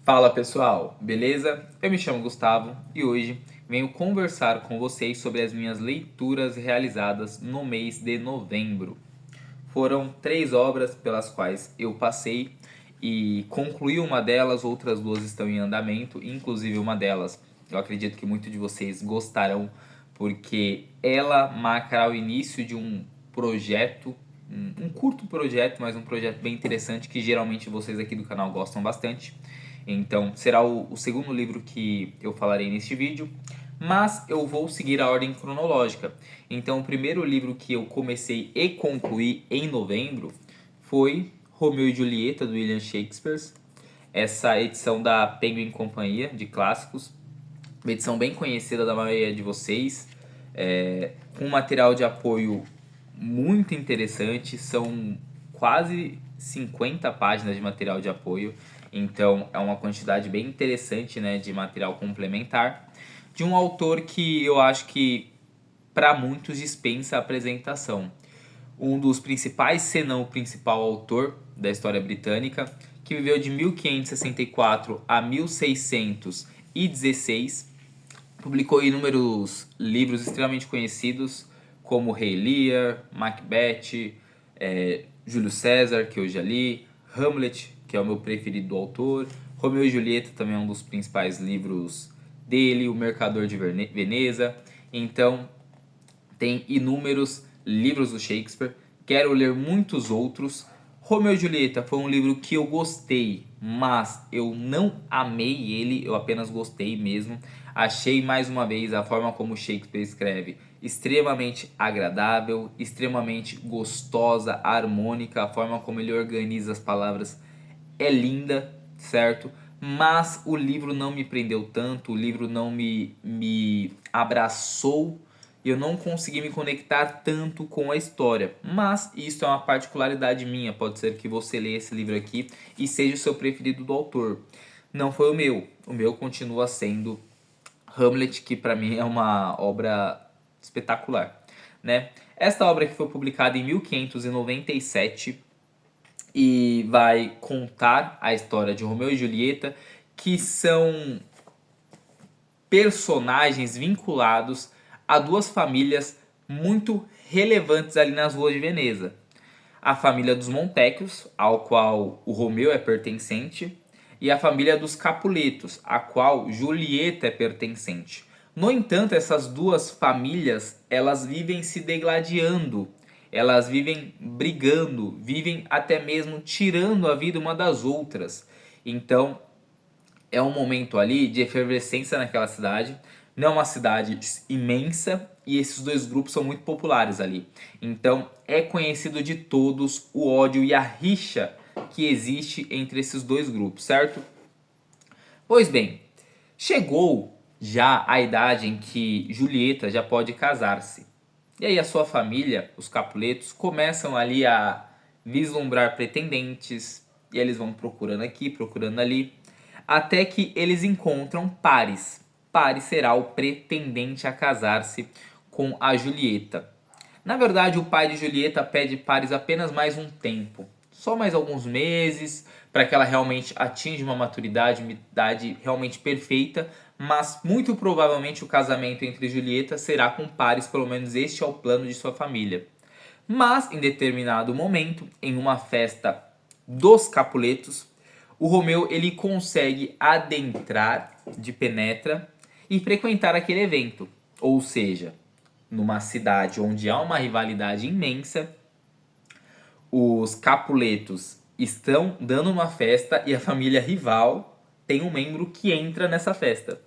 Fala pessoal, beleza? Eu me chamo Gustavo e hoje venho conversar com vocês sobre as minhas leituras realizadas no mês de novembro. Foram 3 obras pelas quais eu passei e concluí uma delas, outras duas estão em andamento, inclusive uma delas eu acredito que muitos de vocês gostarão, porque ela marcará o início de um projeto, um curto projeto, mas um projeto bem interessante que geralmente vocês aqui do canal gostam bastante. Então será o segundo livro que eu falarei neste vídeo, mas eu vou seguir a ordem cronológica. Então o primeiro livro que eu comecei e concluí em novembro foi Romeu e Julieta, do William Shakespeare. Essa edição da Penguin Companhia de clássicos, uma edição bem conhecida da maioria de vocês, com um material de apoio muito interessante, são quase 50 páginas de material de apoio, então é uma quantidade bem interessante, né, de material complementar, de um autor que eu acho que para muitos dispensa a apresentação. Um dos principais, se não o principal autor da história britânica, que viveu de 1564 a 1616, publicou inúmeros livros extremamente conhecidos, como Rei Lear, Macbeth, Júlio César, que eu já li, Hamlet, que é o meu preferido do autor, Romeu e Julieta também é um dos principais livros dele, O Mercador de Veneza. Então, tem inúmeros livros do Shakespeare, quero ler muitos outros. Romeu e Julieta foi um livro que eu gostei, mas eu não amei ele, eu apenas gostei mesmo. Achei mais uma vez a forma como Shakespeare escreve extremamente agradável, extremamente gostosa, harmônica, a forma como ele organiza as palavras é linda, certo? Mas o livro não me prendeu tanto, o livro não me abraçou e eu não consegui me conectar tanto com a história. Mas isso é uma particularidade minha, pode ser que você leia esse livro aqui e seja o seu preferido do autor. Não foi o meu continua sendo Hamlet, que para mim é uma obra espetacular, né? Esta obra que foi publicada em 1597 e vai contar a história de Romeu e Julieta, que são personagens vinculados a duas famílias muito relevantes ali nas ruas de Veneza. A família dos Montecchios, ao qual o Romeu é pertencente, e a família dos Capuletos, a qual Julieta é pertencente. No entanto, essas duas famílias, elas vivem se degladiando, elas vivem brigando, vivem até mesmo tirando a vida uma das outras. Então, é um momento ali de efervescência naquela cidade. Não é uma cidade imensa e esses dois grupos são muito populares ali. Então é conhecido de todos o ódio e a rixa que existe entre esses dois grupos, certo? Pois bem, chegou já a idade em que Julieta já pode casar-se. E aí a sua família, os Capuletos, começam ali a vislumbrar pretendentes, e eles vão procurando aqui, procurando ali, até que eles encontram Paris. Paris será o pretendente a casar-se com a Julieta. Na verdade, o pai de Julieta pede Paris apenas mais um tempo, só mais alguns meses, para que ela realmente atinja uma maturidade, uma idade realmente perfeita, mas muito provavelmente o casamento entre Julieta será com Paris, pelo menos este é o plano de sua família. Mas, em determinado momento, em uma festa dos Capuletos, o Romeu ele consegue adentrar de penetra e frequentar aquele evento. Ou seja, numa cidade onde há uma rivalidade imensa, os Capuletos estão dando uma festa e a família rival tem um membro que entra nessa festa.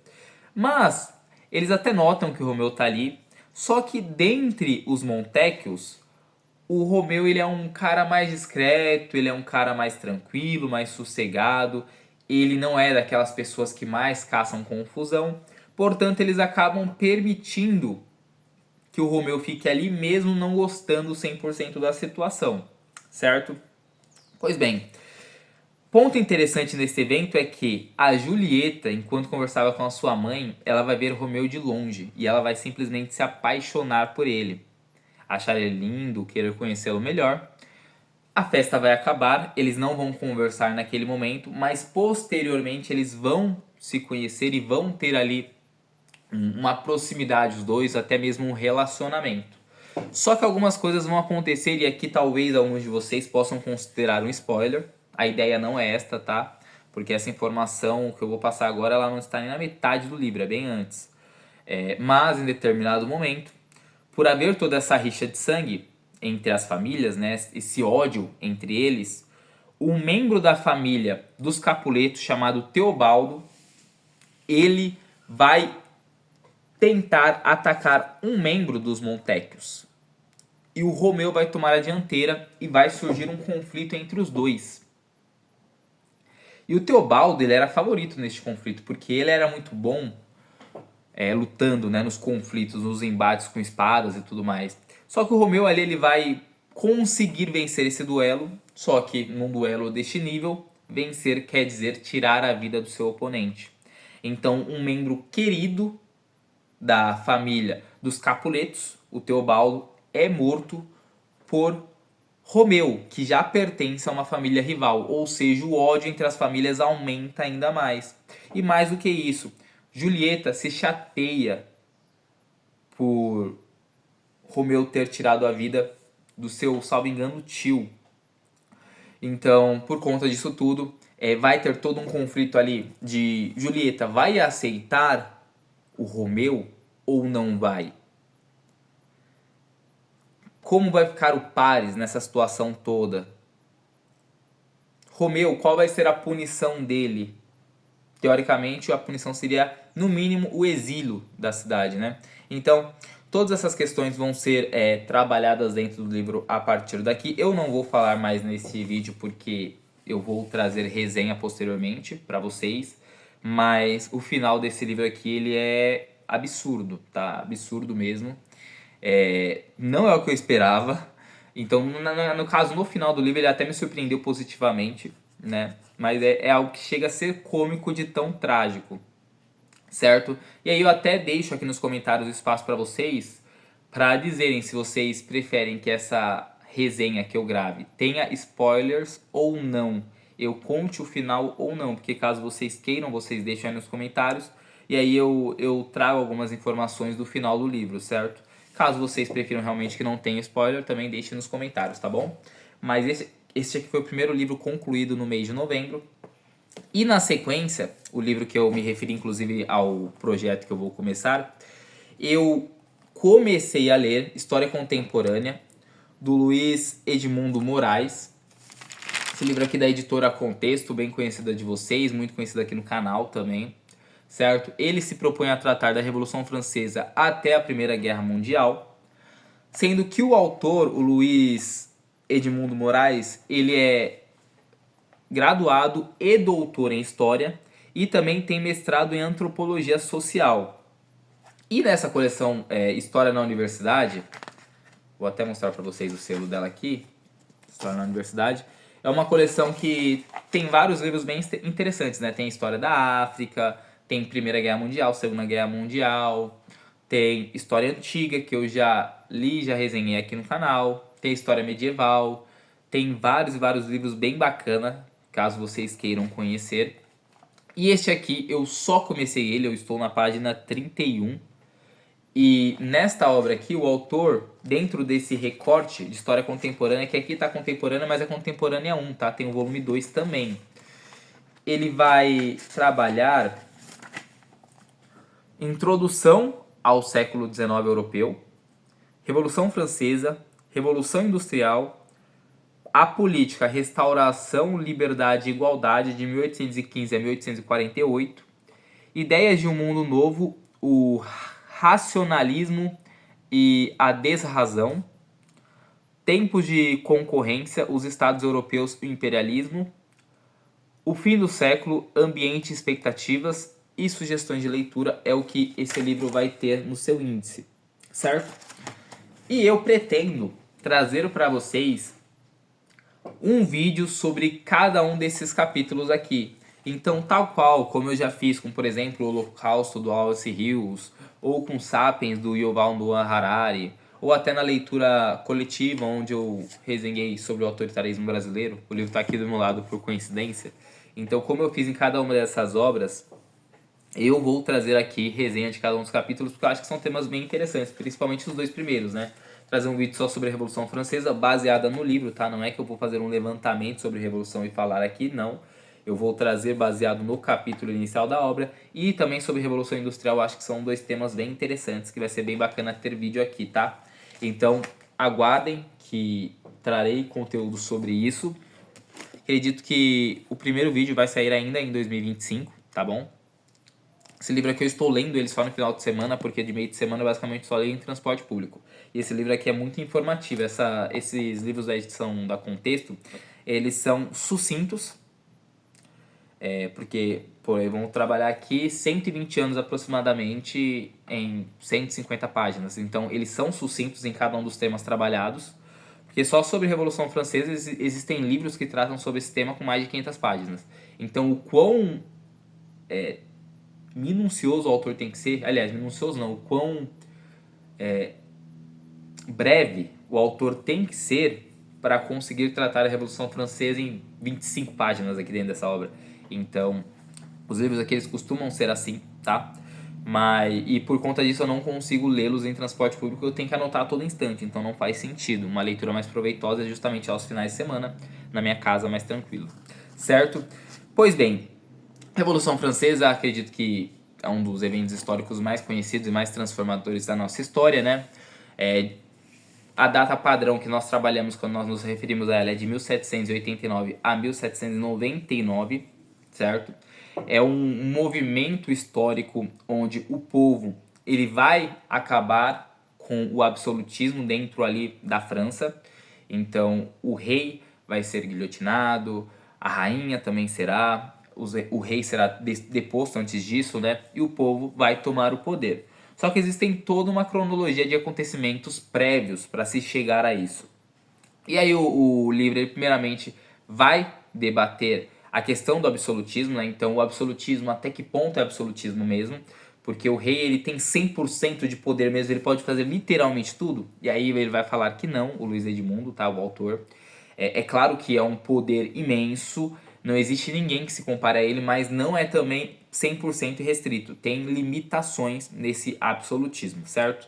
Mas eles até notam que o Romeu está ali, só que dentre os Montecchios, o Romeu ele é um cara mais discreto, ele é um cara mais tranquilo, mais sossegado, ele não é daquelas pessoas que mais caçam confusão, portanto eles acabam permitindo que o Romeu fique ali mesmo não gostando 100% da situação, certo? Pois bem, ponto interessante nesse evento é que a Julieta, enquanto conversava com a sua mãe, ela vai ver Romeu de longe e ela vai simplesmente se apaixonar por ele, achar ele lindo, querer conhecê-lo melhor. A festa vai acabar, eles não vão conversar naquele momento, mas posteriormente eles vão se conhecer e vão ter ali uma proximidade, os dois, até mesmo um relacionamento. Só que algumas coisas vão acontecer e aqui talvez alguns de vocês possam considerar um spoiler. A ideia não é esta, tá? Porque essa informação que eu vou passar agora, ela não está nem na metade do livro, é bem antes. Mas em determinado momento, por haver toda essa rixa de sangue entre as famílias, né, esse ódio entre eles, um membro da família dos Capuletos, chamado Teobaldo, ele vai tentar atacar um membro dos Montecchios. E o Romeu vai tomar a dianteira e vai surgir um conflito entre os dois. E o Teobaldo, ele era favorito neste conflito, porque ele era muito bom lutando, né, nos conflitos, nos embates com espadas e tudo mais. Só que o Romeu ali, ele vai conseguir vencer esse duelo, só que num duelo deste nível, vencer quer dizer tirar a vida do seu oponente. Então, um membro querido da família dos Capuletos, o Teobaldo, é morto por Romeu, que já pertence a uma família rival, ou seja, o ódio entre as famílias aumenta ainda mais. E mais do que isso, Julieta se chateia por Romeu ter tirado a vida do seu, salvo engano, tio. Então, por conta disso tudo, vai ter todo um conflito ali de Julieta vai aceitar o Romeu ou não vai? Como vai ficar o Paris nessa situação toda? Romeu, qual vai ser a punição dele? Teoricamente, a punição seria, no mínimo, o exílio da cidade, né? Então, todas essas questões vão ser trabalhadas dentro do livro a partir daqui. Eu não vou falar mais nesse vídeo porque eu vou trazer resenha posteriormente para vocês. Mas o final desse livro aqui, ele é absurdo, tá? Absurdo mesmo. Não é o que eu esperava. Então, no caso, no final do livro, ele até me surpreendeu positivamente, né? Mas é algo que chega a ser cômico de tão trágico, certo? E aí eu até deixo aqui nos comentários espaço para vocês para dizerem se vocês preferem que essa resenha que eu grave tenha spoilers ou não. Eu conte o final ou não, porque caso vocês queiram, vocês deixem aí nos comentários. E aí eu trago algumas informações do final do livro, certo? Caso vocês prefiram realmente que não tenha spoiler, também deixem nos comentários, tá bom? Mas esse aqui foi o primeiro livro concluído no mês de novembro. E na sequência, o livro que eu me referi inclusive ao projeto que eu vou começar, eu comecei a ler História Contemporânea, do Luiz Edmundo Moraes. Esse livro aqui da editora Contexto, bem conhecida de vocês, muito conhecida aqui no canal também, certo? Ele se propõe a tratar da Revolução Francesa até a Primeira Guerra Mundial, sendo que o autor, o Luiz Edmundo Moraes, ele é graduado e doutor em História e também tem mestrado em Antropologia Social. E nessa coleção História na Universidade, vou até mostrar para vocês o selo dela aqui, História na Universidade, é uma coleção que tem vários livros bem interessantes, né? Tem História da África, tem Primeira Guerra Mundial, Segunda Guerra Mundial, tem História Antiga, que eu já li, já resenhei aqui no canal, tem História Medieval, tem vários livros bem bacana, caso vocês queiram conhecer. E este aqui, eu só comecei ele, eu estou na página 31. E nesta obra aqui, o autor, dentro desse recorte de história contemporânea, que aqui está contemporânea, mas é contemporânea 1, tá? Tem o volume 2 também. Ele vai trabalhar introdução ao século XIX europeu, Revolução Francesa, Revolução Industrial, a política, restauração, liberdade e igualdade de 1815 a 1848, ideias de um mundo novo, o racionalismo e a desrazão, tempos de concorrência, os estados europeus e o imperialismo, o fim do século, ambiente e expectativas e sugestões de leitura é o que esse livro vai ter no seu índice, certo? E eu pretendo trazer para vocês um vídeo sobre cada um desses capítulos aqui. Então, tal qual, como eu já fiz com, por exemplo, o Holocausto do Wallace Hills, ou com Sapiens do Yuval Noah Harari, ou até na leitura coletiva, onde eu resenhei sobre o autoritarismo brasileiro. O livro está aqui do meu lado por coincidência. Então, como eu fiz em cada uma dessas obras, eu vou trazer aqui resenha de cada um dos capítulos, porque eu acho que são temas bem interessantes, principalmente os 2 primeiros, né? Trazer um vídeo só sobre a Revolução Francesa, baseada no livro, tá? Não é que eu vou fazer um levantamento sobre a Revolução e falar aqui, não. Eu vou trazer baseado no capítulo inicial da obra, e também sobre Revolução Industrial. Eu acho que são 2 temas bem interessantes, que vai ser bem bacana ter vídeo aqui, tá? Então, aguardem que trarei conteúdo sobre isso. Acredito que o primeiro vídeo vai sair ainda em 2025, tá bom? Esse livro aqui eu estou lendo ele só no final de semana, porque de meio de semana eu basicamente só leio em transporte público. E esse livro aqui é muito informativo. Esses livros da edição da Contexto, eles são sucintos, porque vamos trabalhar aqui 120 anos aproximadamente em 150 páginas. Então eles são sucintos em cada um dos temas trabalhados, porque só sobre a Revolução Francesa existem livros que tratam sobre esse tema com mais de 500 páginas. Então o quão minucioso o autor tem que ser, aliás, minucioso não, o quão breve o autor tem que ser para conseguir tratar a Revolução Francesa em 25 páginas aqui dentro dessa obra. Então, os livros aqui eles costumam ser assim, tá? E por conta disso eu não consigo lê-los em transporte público, eu tenho que anotar a todo instante, então não faz sentido. Uma leitura mais proveitosa é justamente aos finais de semana, na minha casa, mais tranquilo. Certo? Pois bem, Revolução Francesa, acredito que é um dos eventos históricos mais conhecidos e mais transformadores da nossa história, né? A data padrão que nós trabalhamos quando nós nos referimos a ela é de 1789 a 1799, certo? É um movimento histórico onde o povo ele vai acabar com o absolutismo dentro ali da França. Então o rei vai ser guilhotinado, a rainha também será, o rei será deposto antes disso, né? E o povo vai tomar o poder. Só que existem toda uma cronologia de acontecimentos prévios para se chegar a isso. E aí o livro, ele, primeiramente, vai debater a questão do absolutismo, né? Então o absolutismo, até que ponto é absolutismo mesmo? Porque o rei ele tem 100% de poder mesmo, ele pode fazer literalmente tudo. E aí ele vai falar que não, o Luiz Edmundo, tá, o autor. É claro que é um poder imenso, não existe ninguém que se compare a ele, mas não é também 100% restrito. Tem limitações nesse absolutismo, certo?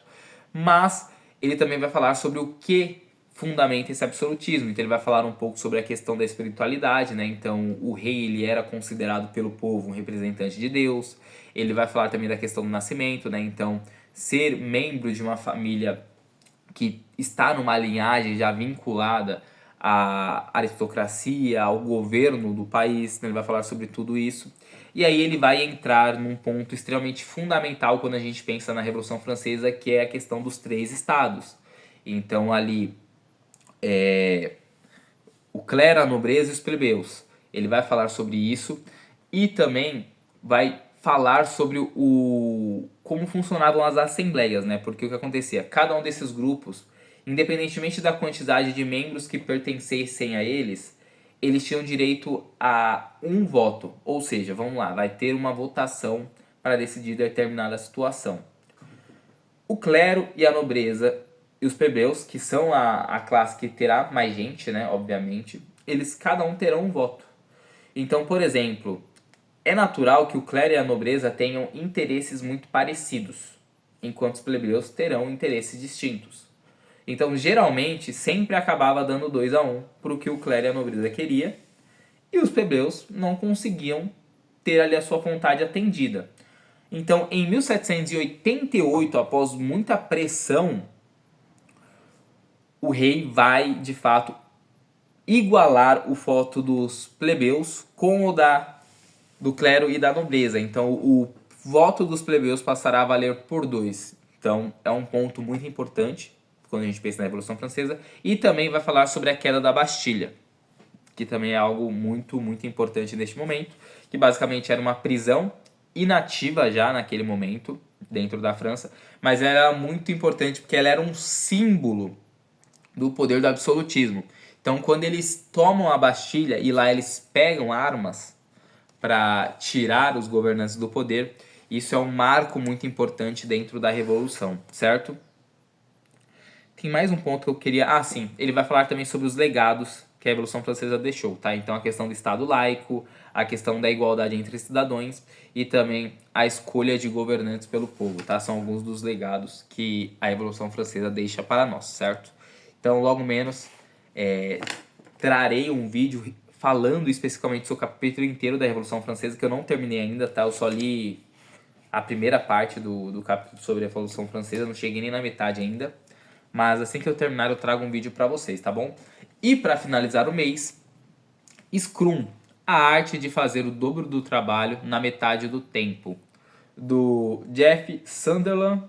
Mas ele também vai falar sobre o que fundamenta esse absolutismo. Então ele vai falar um pouco sobre a questão da espiritualidade, né? Então o rei ele era considerado pelo povo um representante de Deus. Ele vai falar também da questão do nascimento, né? Então ser membro de uma família que está numa linhagem já vinculada à aristocracia, ao governo do país, né? Ele vai falar sobre tudo isso. E aí ele vai entrar num ponto extremamente fundamental quando a gente pensa na Revolução Francesa, que é a questão dos 3 estados. Então ali o clero, a nobreza e os plebeus. Ele vai falar sobre isso e também vai falar sobre como funcionavam as assembleias, né? Porque o que acontecia? Cada um desses grupos, independentemente da quantidade de membros que pertencessem a eles, eles tinham direito a um voto. Ou seja, vamos lá, vai ter uma votação para decidir determinada situação. O clero e a nobreza e os plebeus, que são a classe que terá mais gente, né, obviamente, eles cada um terão um voto. Então, por exemplo, é natural que o clero e a nobreza tenham interesses muito parecidos, enquanto os plebeus terão interesses distintos. Então, geralmente, sempre acabava dando 2-1 para o que o clero e a nobreza queria, e os plebeus não conseguiam ter ali a sua vontade atendida. Então, em 1788, após muita pressão, o rei vai, de fato, igualar o voto dos plebeus com o do clero e da nobreza. Então, o voto dos plebeus passará a valer por 2. Então, é um ponto muito importante quando a gente pensa na Revolução Francesa. E também vai falar sobre a queda da Bastilha, que também é algo muito, muito importante neste momento, que basicamente era uma prisão inativa já naquele momento, dentro da França, mas era muito importante porque ela era um símbolo do poder do absolutismo. Então, quando eles tomam a Bastilha e lá eles pegam armas para tirar os governantes do poder, isso é um marco muito importante dentro da Revolução, certo? Tem mais um ponto que eu queria... Ah, sim. Ele vai falar também sobre os legados que a Revolução Francesa deixou, tá? Então, a questão do Estado laico, a questão da igualdade entre cidadãos e também a escolha de governantes pelo povo, tá? São alguns dos legados que a Revolução Francesa deixa para nós, certo? Então, logo menos, trarei um vídeo falando especificamente sobre o capítulo inteiro da Revolução Francesa, que eu não terminei ainda, tá? Eu só li a primeira parte do capítulo sobre a Revolução Francesa, não cheguei nem na metade ainda. Mas assim que eu terminar, eu trago um vídeo para vocês, tá bom? E para finalizar o mês, Scrum, a arte de fazer o dobro do trabalho na metade do tempo, do Jeff Sunderland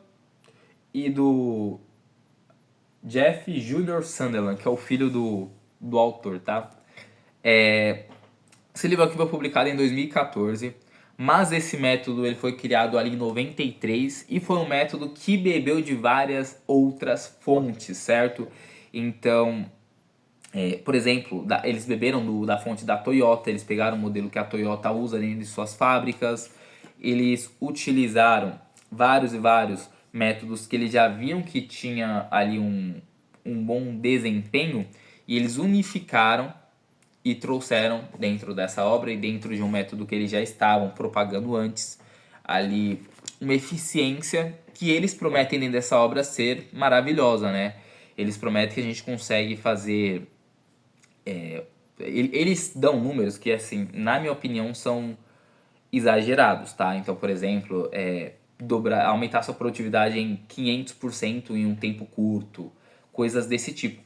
e do Jeff Junior Sunderland, que é o filho do autor, tá? Esse livro aqui foi publicado em 2014, mas esse método ele foi criado ali em 93 e foi um método que bebeu de várias outras fontes, certo? Então, por exemplo, eles beberam da fonte da Toyota, eles pegaram o modelo que a Toyota usa dentro de suas fábricas, eles utilizaram vários e vários métodos que eles já viam que tinha ali um bom desempenho e eles unificaram e trouxeram dentro dessa obra e dentro de um método que eles já estavam propagando antes ali uma eficiência que eles prometem dentro dessa obra ser maravilhosa, né? Eles prometem que a gente consegue fazer eles dão números que, assim, na minha opinião, são exagerados, tá? Então, por exemplo, aumentar sua produtividade em 500% em um tempo curto, coisas desse tipo.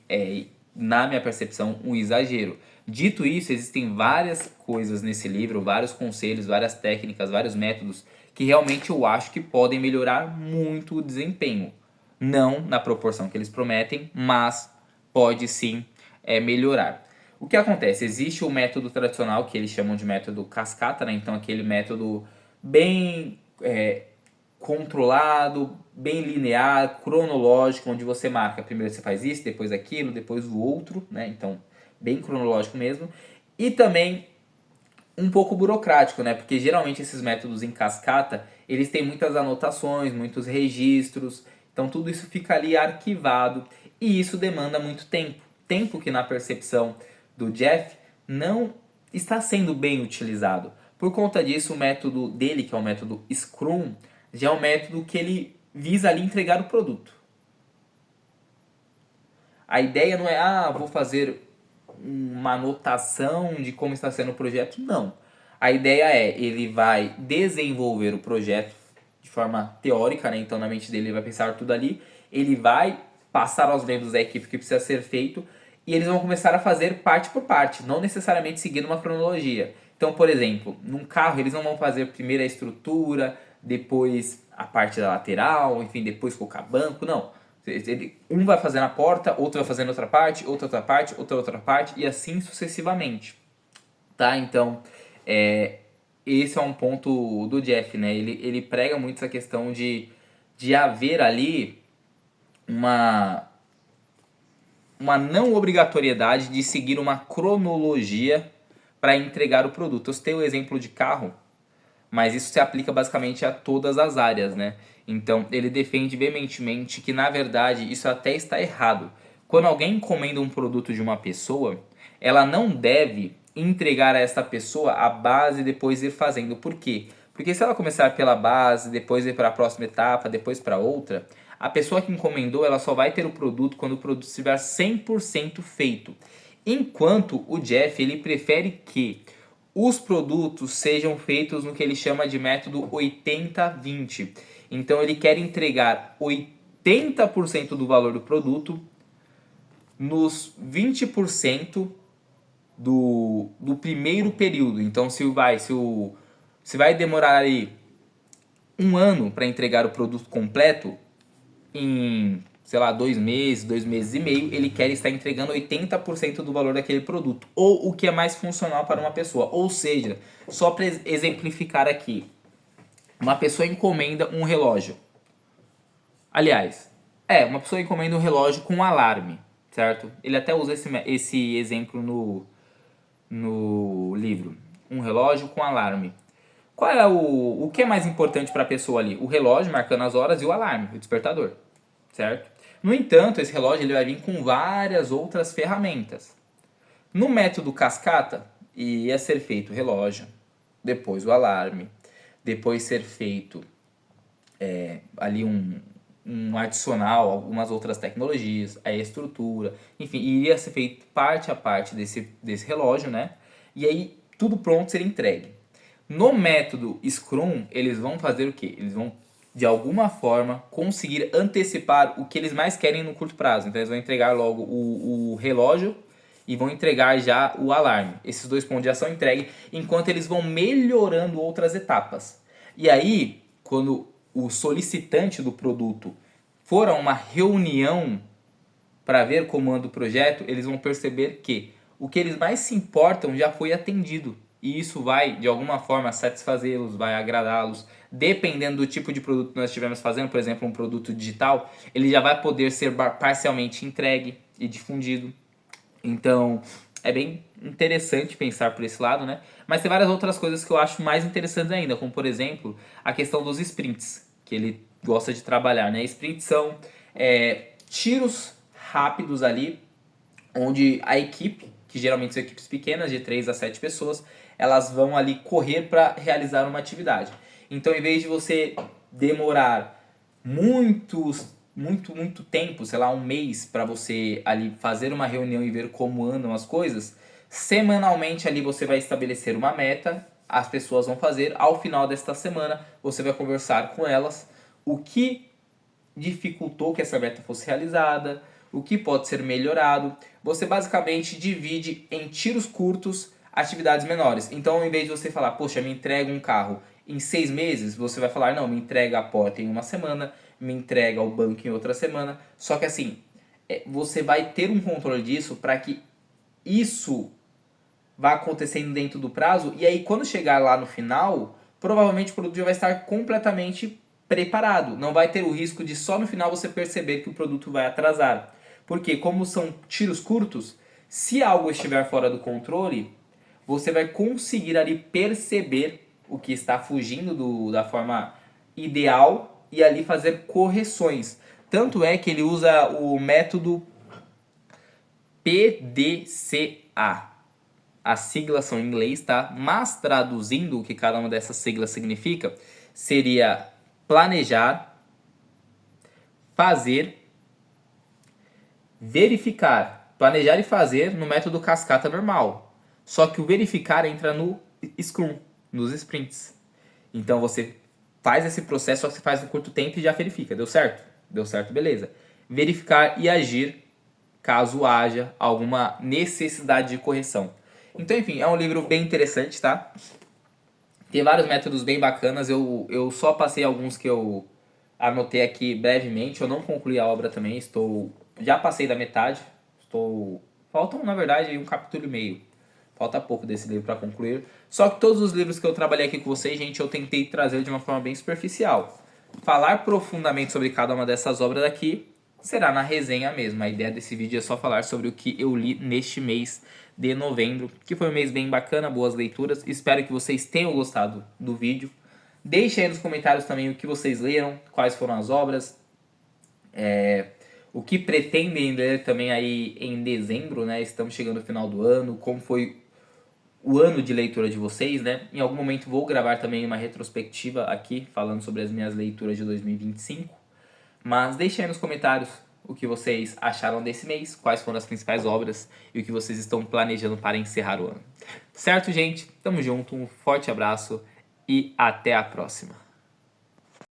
Na minha percepção, um exagero. Dito isso, existem várias coisas nesse livro, vários conselhos, várias técnicas, vários métodos que realmente eu acho que podem melhorar muito o desempenho. Não na proporção que eles prometem, mas pode sim melhorar. O que acontece? Existe o método tradicional que eles chamam de método cascata, né? Então aquele método bem controlado, bem linear, cronológico, onde você marca primeiro você faz isso, depois aquilo, depois o outro, né? Então bem cronológico mesmo. E também um pouco burocrático, né? Porque geralmente esses métodos em cascata, eles têm muitas anotações, muitos registros, então tudo isso fica ali arquivado e isso demanda muito tempo. Tempo que na percepção do Jeff não está sendo bem utilizado. Por conta disso, o método dele, que é o método Scrum, já é um método que ele visa ali entregar o produto. A ideia não é, vou fazer uma anotação de como está sendo o projeto, não. A ideia é, ele vai desenvolver o projeto de forma teórica, né? Então na mente dele ele vai pensar tudo ali, ele vai passar aos membros da equipe o que precisa ser feito e eles vão começar a fazer parte por parte, não necessariamente seguindo uma cronologia. Então, por exemplo, num carro eles não vão fazer primeiro a estrutura, depois a parte da lateral, enfim, depois colocar banco, não. Um vai fazendo a porta, outro vai fazendo outra parte, outra parte, outra parte, e assim sucessivamente. Tá? Então, esse é um ponto do Jeff, né? Ele prega muito essa questão de haver ali uma não obrigatoriedade de seguir uma cronologia para entregar o produto. Eu citei o exemplo de carro, mas isso se aplica basicamente a todas as áreas, né? Então, ele defende veementemente que, na verdade, isso até está errado. Quando alguém encomenda um produto de uma pessoa, ela não deve entregar a essa pessoa a base e depois ir fazendo. Por quê? Porque se ela começar pela base, depois ir para a próxima etapa, depois para outra, a pessoa que encomendou ela só vai ter o produto quando o produto estiver 100% feito. Enquanto o Jeff ele prefere que os produtos sejam feitos no que ele chama de método 80-20. Então ele quer entregar 80% do valor do produto nos 20% do primeiro período. Então se vai demorar aí um ano para entregar o produto completo, em, sei lá, 2 meses, 2 meses e meio, ele quer estar entregando 80% do valor daquele produto. Ou o que é mais funcional para uma pessoa. Ou seja, só para exemplificar aqui, uma pessoa encomenda um relógio. Aliás, uma pessoa encomenda um relógio com alarme, certo? Ele até usa esse exemplo no livro. Um relógio com alarme. Qual é o que é mais importante para a pessoa ali? O relógio marcando as horas e o alarme, o despertador, certo? No entanto, esse relógio ele vai vir com várias outras ferramentas. No método cascata, ia ser feito o relógio, depois o alarme, depois ser feito ali um adicional, algumas outras tecnologias, a estrutura, enfim, iria ser feito parte a parte desse relógio, né? E aí tudo pronto seria entregue. No método Scrum, eles vão fazer o quê? Eles vão, de alguma forma, conseguir antecipar o que eles mais querem no curto prazo. Então eles vão entregar logo o relógio e vão entregar já o alarme. Esses dois pontos já são entregues, enquanto eles vão melhorando outras etapas. E aí, quando o solicitante do produto for a uma reunião para ver como anda o projeto, eles vão perceber que o que eles mais se importam já foi atendido. E isso vai, de alguma forma, satisfazê-los, vai agradá-los. Dependendo do tipo de produto que nós estivermos fazendo, por exemplo, um produto digital, ele já vai poder ser parcialmente entregue e difundido. Então, é bem interessante pensar por esse lado, né? Mas tem várias outras coisas que eu acho mais interessantes ainda, como por exemplo, a questão dos sprints, que ele gosta de trabalhar, né? Sprints são tiros rápidos ali, onde a equipe, que geralmente são equipes pequenas, de 3 a 7 pessoas, elas vão ali correr para realizar uma atividade. Então, em vez de você demorar muito tempo, sei lá, um mês para você ali fazer uma reunião e ver como andam as coisas, semanalmente ali você vai estabelecer uma meta, as pessoas vão fazer, ao final desta semana você vai conversar com elas o que dificultou que essa meta fosse realizada, o que pode ser melhorado. Você basicamente divide em tiros curtos atividades menores. Então, em vez de você falar, poxa, me entrega um carro em 6 meses, você vai falar, não, me entrega a porta em uma semana, me entrega o banco em outra semana. Só que assim, você vai ter um controle disso para que isso vá acontecendo dentro do prazo. E aí, quando chegar lá no final, provavelmente o produto já vai estar completamente preparado. Não vai ter o risco de só no final você perceber que o produto vai atrasar. Porque como são tiros curtos, se algo estiver fora do controle, você vai conseguir ali perceber o que está fugindo da forma ideal e ali fazer correções. Tanto é que ele usa o método PDCA. As siglas são em inglês, tá? Mas traduzindo o que cada uma dessas siglas significa, seria planejar, fazer, verificar. Planejar e fazer no método cascata normal. Só que o verificar entra no Scrum, nos sprints. Então você faz esse processo, só que você faz no curto tempo e já verifica. Deu certo? Deu certo, beleza. Verificar e agir caso haja alguma necessidade de correção. Então, enfim, é um livro bem interessante, tá? Tem vários métodos bem bacanas. Eu só passei alguns que eu anotei aqui brevemente. Eu não concluí a obra também. Já passei da metade. Faltam, na verdade, um capítulo e meio. Falta pouco desse livro para concluir. Só que todos os livros que eu trabalhei aqui com vocês, gente, eu tentei trazer de uma forma bem superficial. Falar profundamente sobre cada uma dessas obras aqui será na resenha mesmo. A ideia desse vídeo é só falar sobre o que eu li neste mês de novembro, que foi um mês bem bacana, boas leituras. Espero que vocês tenham gostado do vídeo. Deixem aí nos comentários também o que vocês leram, quais foram as obras, o que pretendem ler também aí em dezembro, né? Estamos chegando no final do ano, como foi o ano de leitura de vocês, né? Em algum momento vou gravar também uma retrospectiva aqui, falando sobre as minhas leituras de 2025. Mas deixem aí nos comentários o que vocês acharam desse mês, quais foram as principais obras e o que vocês estão planejando para encerrar o ano. Certo, gente? Tamo junto, um forte abraço e até a próxima.